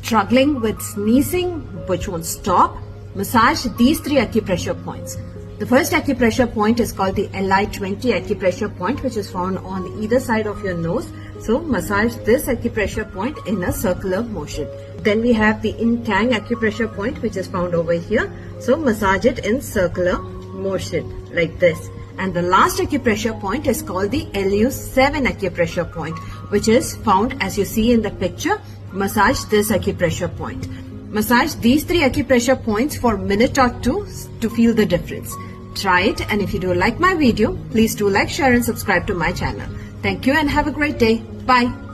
struggling with sneezing which won't stop, massage these 3 acupressure points. The first acupressure point is called the Li20 acupressure point, which is found on either side of your nose. So massage this acupressure point in a circular motion. Then we have the Cant acupressure point, which is found over here. So massage it in circular motion like this. And the last acupressure point is called the Lu7 acupressure point, which is found as you see in the picture. Massage this acupressure point. Massage these 3 acupressure points for a minute or 2 to feel the difference. Try it, and if you do like my video, please do like, share and subscribe to my channel. Thank you and have a great day. Bye.